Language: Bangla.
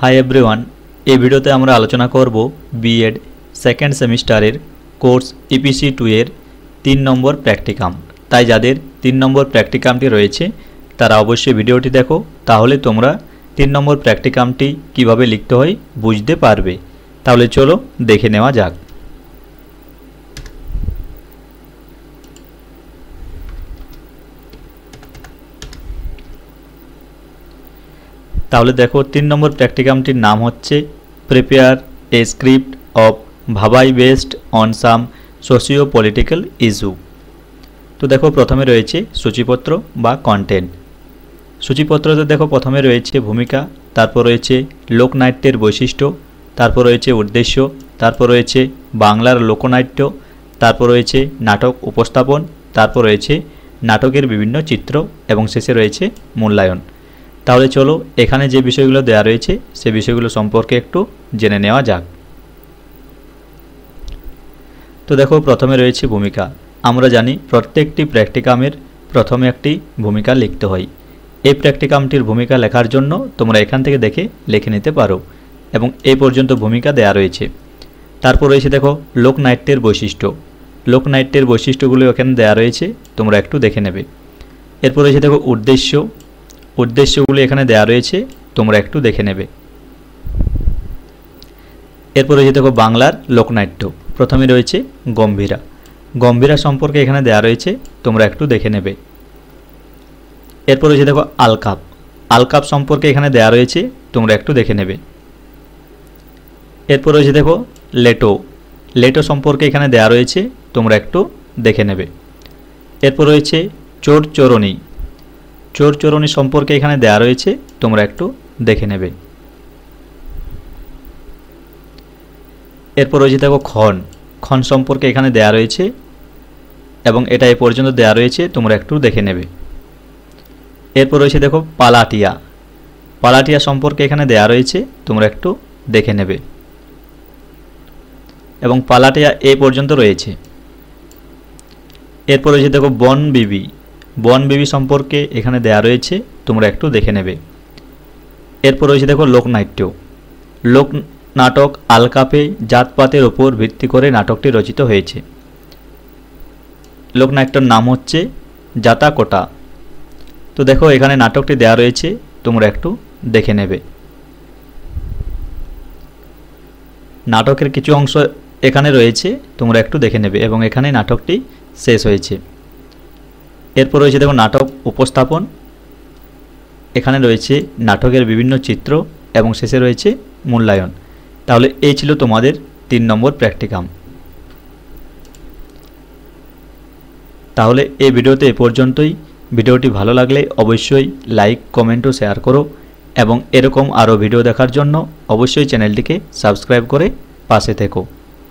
हाई एवरीवन এই ভিডিওতে আমরা আলোচনা করব বিএড সেকেন্ড সেমিস্টারের কোর্স ইপিসি 2 এর 3 নম্বর প্র্যাকটিকাম। তাই যাদের 3 নম্বর প্র্যাকটিকামটি রয়েছে তারা অবশ্যই ভিডিওটি দেখো, তাহলে তোমরা 3 নম্বর প্র্যাকটিকামটি কিভাবে লিখতে হয় বুঝতে পারবে। তাহলে চলো দেখে নেওয়া যাক। তাহলে দেখো 3 নম্বর প্র্যাকটিকামটির নাম হচ্ছে প্রিপেয়ার এ স্ক্রিপ্ট অফ ভাবাই based on some socio political issue. তো দেখো প্রথমে রয়েছে সূচিপত্র বা কন্টেন্ট। সূচিপত্রতে দেখো প্রথমে রয়েছে ভূমিকা, তারপর রয়েছে লোকনাট্যের বৈশিষ্ট্য, তারপর রয়েছে উদ্দেশ্য, তারপর রয়েছে বাংলার লোকনাট্য, তারপর রয়েছে নাটক উপস্থাপন, তারপর রয়েছে নাটকের বিভিন্ন চিত্র এবং শেষে রয়েছে মূল্যায়ন। তাহলে চলো এখানে যে বিষয়গুলো দেওয়া রয়েছে সে বিষয়গুলো সম্পর্কে একটু জেনে নেওয়া যাক। তো দেখো প্রথমে রয়েছে ভূমিকা। আমরা জানি প্রত্যেকটি প্র্যাকটিকামের প্রথমে একটি ভূমিকা লিখতে হয়। এই প্র্যাকটিকামটির ভূমিকা লেখার জন্য তোমরা এখান থেকে দেখে লিখে নিতে পারো এবং এই পর্যন্ত ভূমিকা দেওয়া রয়েছে। তারপর রয়েছে দেখো লোকনাট্যের বৈশিষ্ট্য। লোকনাট্যের বৈশিষ্ট্যগুলো এখানে দেওয়া রয়েছে, তোমরা একটু দেখে নেবে। এরপর রয়েছে দেখো উদ্দেশ্য। উদ্দেশ্যগুলো এখানে দেওয়া রয়েছে, তোমরা একটু দেখে নেবে। এরপর রয়েছে দেখো বাংলার লোকনাট্য। প্রথমে রয়েছে গম্ভীরা। গম্ভীরা সম্পর্কে এখানে দেওয়া রয়েছে, তোমরা একটু দেখে নেবে। এরপর রয়েছে দেখো আলকাপ। আলকাপ সম্পর্কে এখানে দেওয়া রয়েছে, তোমরা একটু দেখে নেবে। এরপর রয়েছে দেখো লেটো। লেটো সম্পর্কে এখানে দেওয়া রয়েছে, তোমরা একটু দেখে নেবে। এরপর রয়েছে চোর চোরণী। চোর চোরণী সম্পর্কে এখানে দেওয়া রয়েছে, তোমরা একটু দেখে নেবে। এরপর রয়েছে দেখো খন। খন সম্পর্কে এখানে দেওয়া রয়েছে এবং এটা এ পর্যন্ত দেওয়া রয়েছে, তোমরা একটু দেখে নেবে। এরপর রয়েছে দেখো পালাটিয়া। পালাটিয়া সম্পর্কে এখানে দেওয়া রয়েছে, তোমরা একটু দেখে নেবে এবং পালাটিয়া এ পর্যন্ত রয়েছে। এরপর রয়েছে দেখো বন বিবি। বন বিবি সম্পর্কে এখানে দেওয়া রয়েছে, তোমরা একটু দেখে নেবে। এরপর রয়েছে দেখো লোকনাট্য। লোক নাটক আলকাপে জাতপাতের ওপর ভিত্তি করে নাটকটি রচিত হয়েছে। লোকনাট্যের নাম হচ্ছে জাতাকোটা। তো দেখো এখানে নাটকটি দেওয়া রয়েছে, তোমরা একটু দেখে নেবে। নাটকের কিছু অংশ এখানে রয়েছে, তোমরা একটু দেখে নেবে এবং এখানে নাটকটি শেষ হয়েছে। এরপর রয়েছে দেখো নাটক উপস্থাপন। এখানে রয়েছে নাটকের বিভিন্ন চিত্র এবং শেষে রয়েছে মূল্যায়ন। তাহলে এই ছিল তোমাদের 3 নম্বর প্র্যাকটিকাম। তাহলে এই ভিডিওতে এ পর্যন্তই। ভিডিওটি ভালো লাগলে অবশ্যই লাইক, কমেন্ট ও শেয়ার করো এবং এরকম আরও ভিডিও দেখার জন্য অবশ্যই চ্যানেলটিকে সাবস্ক্রাইব করে পাশে থেকো।